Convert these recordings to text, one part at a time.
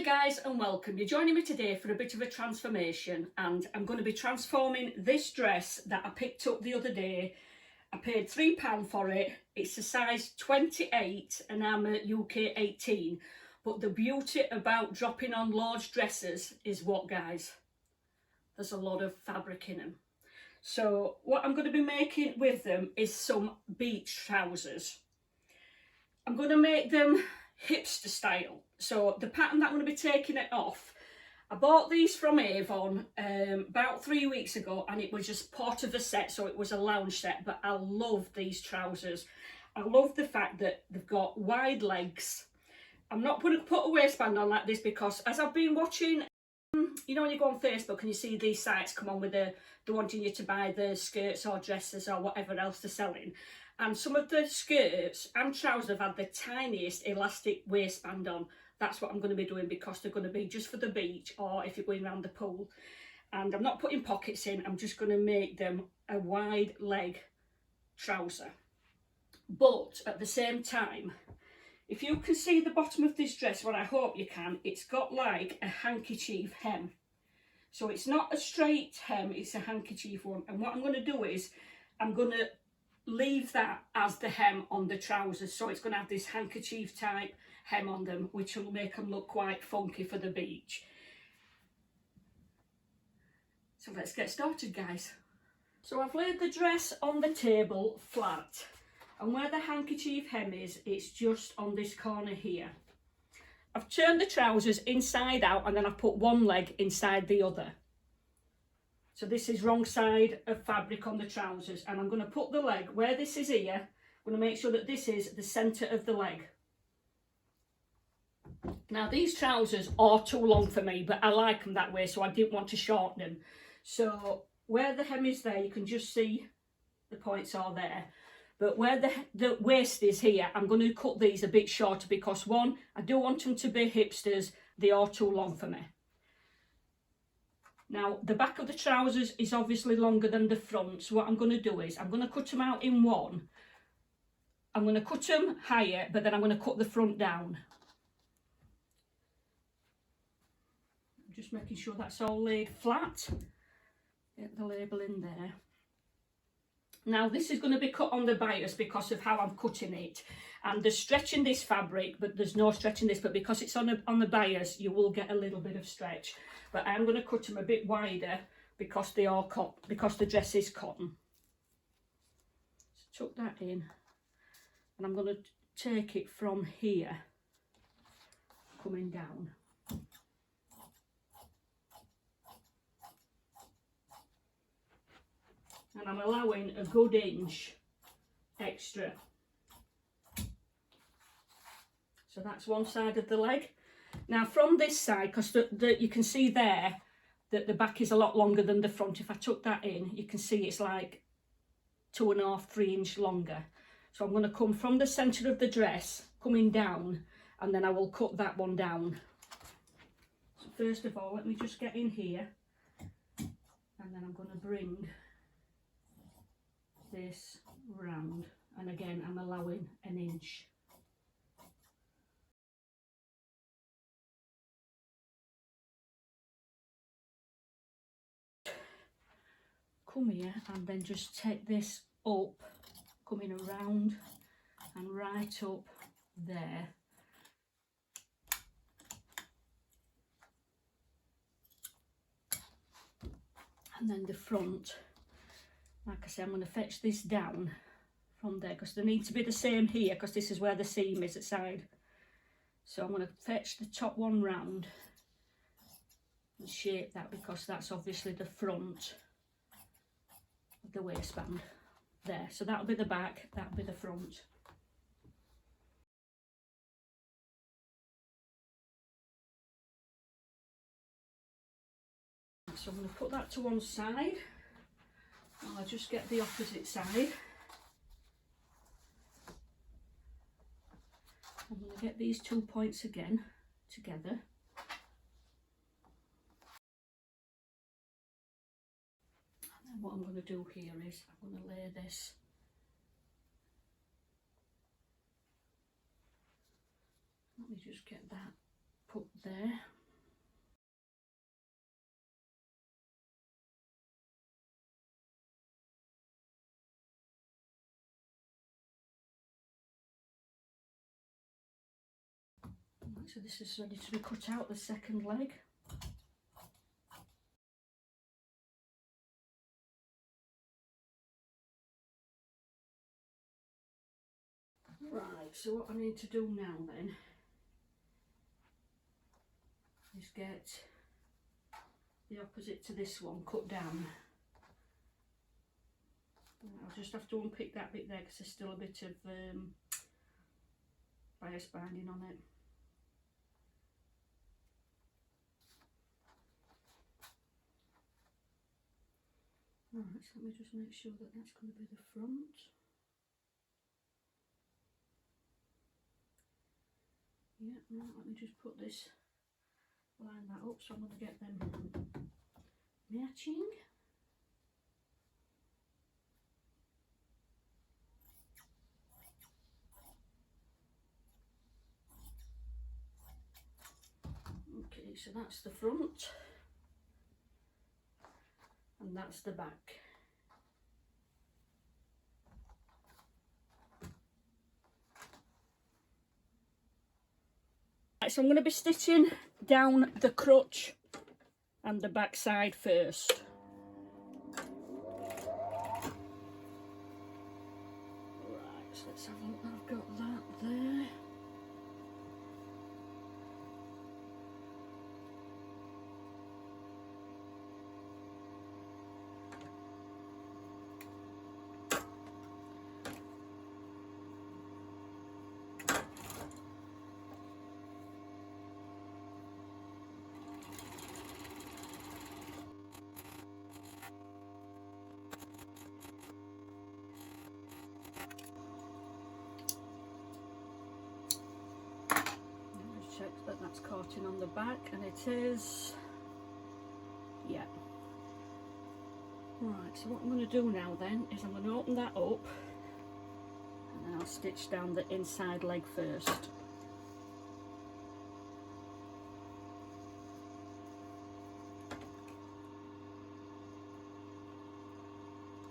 guys and welcome. You're joining me today for a bit of a transformation, and I'm going to be transforming this dress that I picked up the other day. I paid £3 for it. It's a size 28 and I'm a UK 18. But the beauty about dropping on large dresses is what, guys? There's a lot of fabric in them. So what I'm going to be making with them is some beach trousers. I'm going to make them hipster style. So the pattern that I'm going to be taking it off, I bought these from Avon about 3 weeks ago, and it was just part of the set, so it was a lounge set. But I love these trousers. I love the fact that they've got wide legs. I'm not going to put a waistband on like this because as I've been watching, you know, when you go on Facebook and you see these sites come on with they're wanting you to buy the skirts or dresses or whatever else they're selling. And some of the skirts and trousers have had the tiniest elastic waistband on. That's what I'm going to be doing because they're going to be just for the beach or if you're going around the pool. And I'm not putting pockets in, I'm just going to make them a wide leg trouser. But at the same time, if you can see the bottom of this dress, what I hope you can, it's got like a handkerchief hem. So it's not a straight hem, it's a handkerchief one. And what I'm going to do is I'm going to leave that as the hem on the trousers, so it's going to have this handkerchief type hem on them, which will make them look quite funky for the beach. So let's get started, guys. So I've laid the dress on the table flat, and where the handkerchief hem is, it's just on this corner here. I've turned the trousers inside out and then I've put one leg inside the other. So this is wrong side of fabric on the trousers, and I'm going to put the leg where this is here. I'm going to make sure that this is the centre of the leg. Now these trousers are too long for me, but I like them that way, so I didn't want to shorten them. So where the hem is there, you can just see the points are there. But where the waist is here, I'm going to cut these a bit shorter because one, I do want them to be hipsters. They are too long for me. Now, the back of the trousers is obviously longer than the front, so what I'm going to do is I'm going to cut them out in one. I'm going to cut them higher, but then I'm going to cut the front down. I'm just making sure that's all laid flat. Get the label in there. Now, this is going to be cut on the bias because of how I'm cutting it. And there's stretch in this fabric, but there's no stretch in this. But because it's on the bias, you will get a little bit of stretch. But I'm going to cut them a bit wider because they are because the dress is cotton. So tuck that in, and I'm going to take it from here, coming down. And I'm allowing a good inch extra. So that's one side of the leg. Now from this side, because you can see there that the back is a lot longer than the front. If I tuck that in, you can see it's like 2.5, 3 inch longer. So I'm going to come from the centre of the dress, coming down, and then I will cut that one down. So first of all, let me just get in here, and then I'm going to bring this round, and again I'm allowing an inch. Come here and then just take this up, coming around and right up there. And then the front, like I say, I'm going to fetch this down from there because they need to be the same here because this is where the seam is at side. So I'm going to fetch the top one round and shape that because that's obviously the front of the waistband there. So that'll be the back, that'll be the front. So I'm going to put that to one side. I'll just get the opposite side. I'm going to get these 2 points again together. And then what I'm going to do here is I'm going to lay this Let me just get that put there. So this is ready to be cut out, the second leg. Right, so what I need to do now then is get the opposite to this one cut down. I'll just have to unpick that bit there because there's still a bit of bias binding on it. Right, so let me just make sure that that's going to be the front. Yeah, right, let me just put this, line that up, so I'm going to get them matching. Okay, so that's the front and that's the back. Right, so I'm going to be stitching down the crutch and the back side first. Right, so let's have a look. I've got that there. Check that that's caught in on the back, and it is. Yeah. Right, so what I'm going to do now then is I'm going to open that up and then I'll stitch down the inside leg first.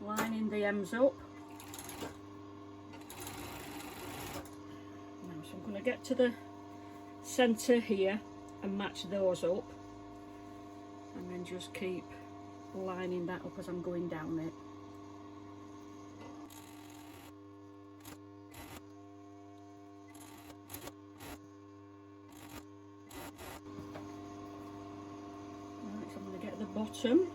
Lining the ends up. Now, so I'm going to get to the centre here and match those up, and then just keep lining that up as I'm going down it. Right, so I'm going to get the bottom.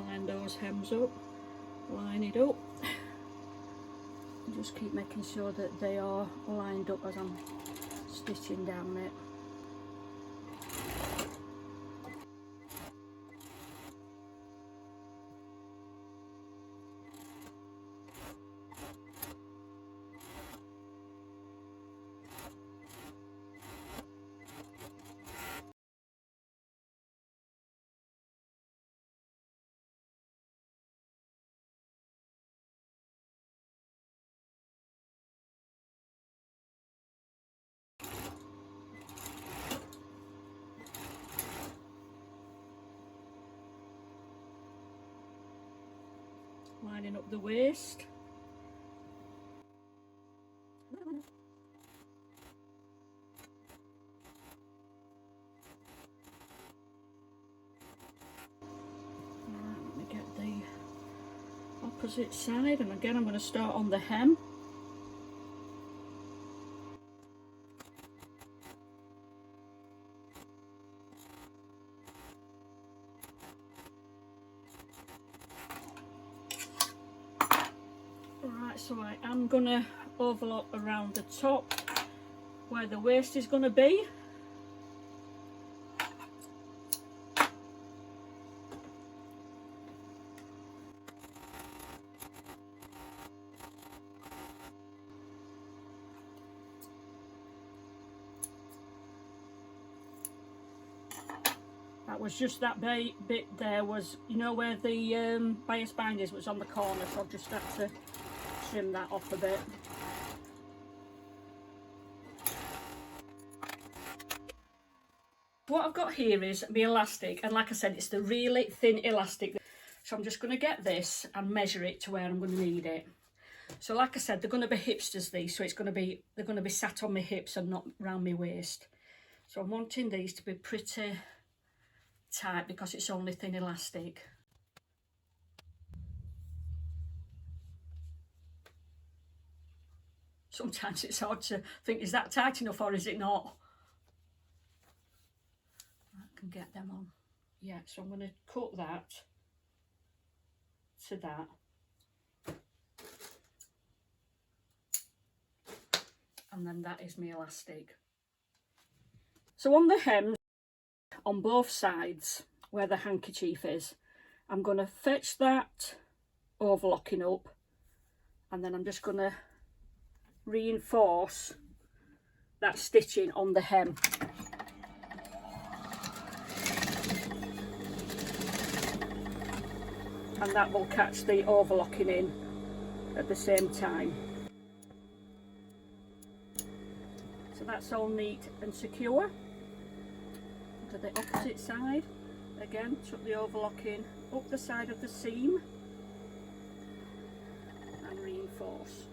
Line those hems up, line it up. Just keep making sure that they are lined up as I'm stitching down it. Lining up the waist. Let me get the opposite side, and again I'm going to start on the hem. Right, so I am going to overlap around the top where the waist is going to be. That was just that bit there was, you know, where the bias bind is, was on the corner, so I've just had to trim that off a bit. What I've got here is the elastic, and like I said, it's the really thin elastic. So I'm just going to get this and measure it to where I'm going to need it. So like I said, they're going to be hipsters these, so they're going to be sat on my hips and not round my waist. So I'm wanting these to be pretty tight because it's only thin elastic. Sometimes it's hard to think, is that tight enough or is it not? I can get them on. Yeah, so I'm going to cut that to that. And then that is my elastic. So on the hems, on both sides, where the handkerchief is, I'm going to fetch that overlocking up, and then I'm just going to reinforce that stitching on the hem. And that will catch the overlocking in at the same time. So that's all neat and secure. To the opposite side, again, tuck the overlocking up the side of the seam and reinforce.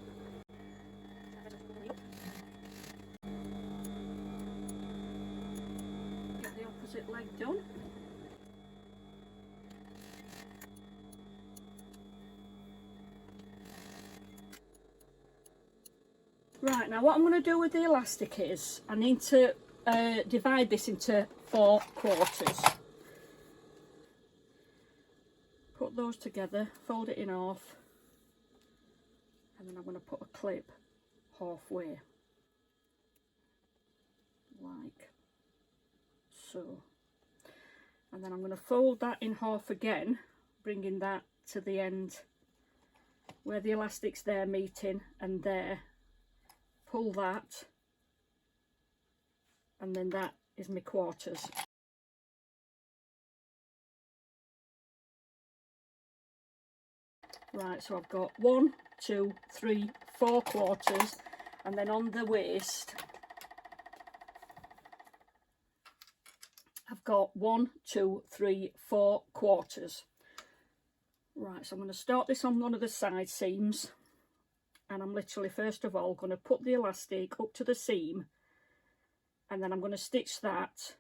Get the opposite leg done. Right, now what I'm going to do with the elastic is I need to divide this into 4 quarters. Put those together, fold it in half, and then I'm going to put a clip halfway, like so. And then I'm going to fold that in half again, bringing that to the end where the elastic's there meeting and there. Pull that, and then that is my quarters. Right, so I've got 1, 2, 3, 4 quarters, and then on the waist I've got 1, 2, 3, 4 quarters. Right, so I'm going to start this on one of the side seams, and I'm literally first of all going to put the elastic up to the seam, and then I'm going to stitch that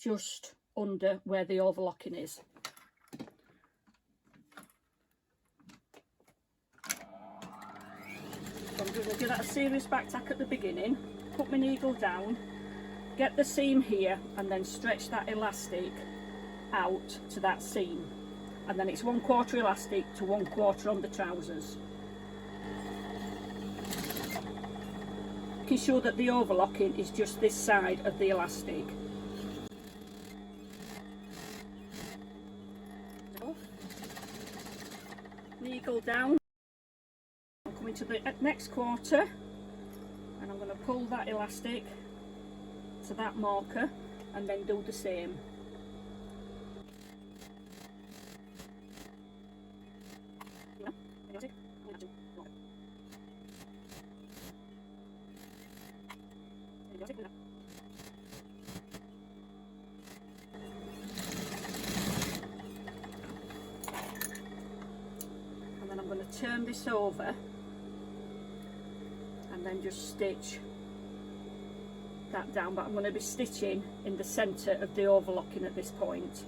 just under where the overlocking is. So I'm going to give that a serious back tack at the beginning, put my needle down, get the seam here, and then stretch that elastic out to that seam, and then it's 1/4 elastic to 1/4 on the trousers. Making sure that the overlocking is just this side of the elastic. Needle down. I'm coming to the next quarter, and I'm going to pull that elastic to that marker and then do the same. And then I'm going to turn this over and then just stitch that down, but I'm going to be stitching in the centre of the overlocking at this point.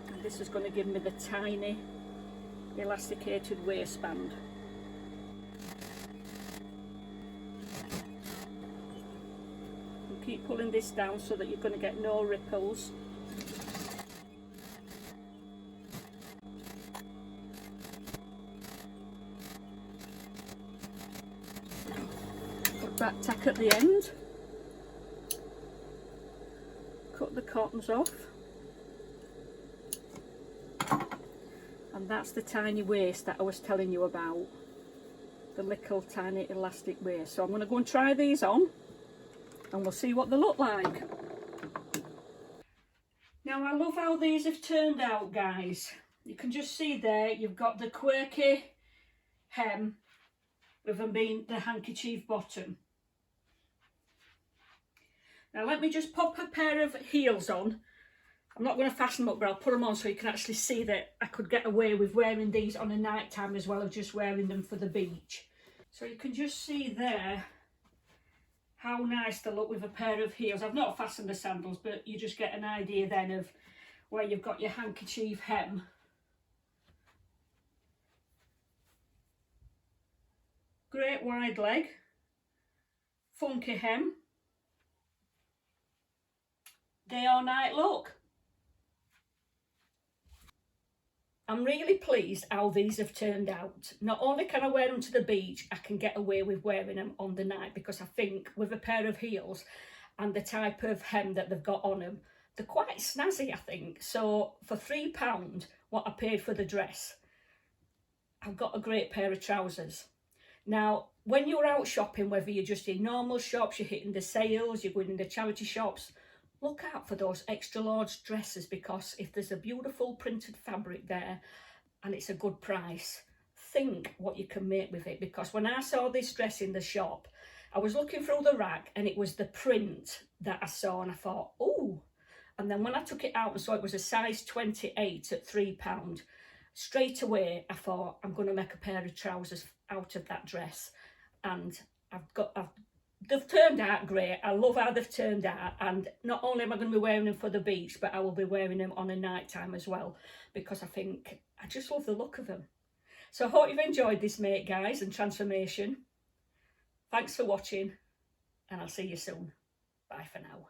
And this is going to give me the tiny elasticated waistband. And keep pulling this down so that you're going to get no ripples. Back tack at the end, cut the cottons off, and that's the tiny waist that I was telling you about, the little tiny elastic waist. So I'm going to go and try these on and we'll see what they look like. Now I love how these have turned out, guys. You can just see there you've got the quirky hem with them being the handkerchief bottom. Now let me just pop a pair of heels on. I'm not going to fasten them up, but I'll put them on so you can actually see that I could get away with wearing these on a night time as well as just wearing them for the beach. So you can just see there how nice they look with a pair of heels. I've not fastened the sandals, but you just get an idea then of where you've got your handkerchief hem. Great wide leg, funky hem, day or night look. I'm really pleased how these have turned out. Not only can I wear them to the beach, I can get away with wearing them on the night, because I think with a pair of heels and the type of hem that they've got on them, they're quite snazzy, I think. So for £3, what I paid for the dress, I've got a great pair of trousers. Now, when you're out shopping, whether you're just in normal shops, you're hitting the sales, you're going in the charity shops, look out for those extra large dresses, because if there's a beautiful printed fabric there and it's a good price, think what you can make with it. Because when I saw this dress in the shop, I was looking through the rack and it was the print that I saw and I thought, oh. And then when I took it out and saw it was a size 28 at £3, straight away I thought, I'm going to make a pair of trousers out of that dress. And they've turned out great. I love how they've turned out, and not only am I going to be wearing them for the beach, but I will be wearing them on a night time as well, because I just love the look of them. So I hope you've enjoyed this make, guys, and transformation. Thanks for watching, and I'll see you soon. Bye for now.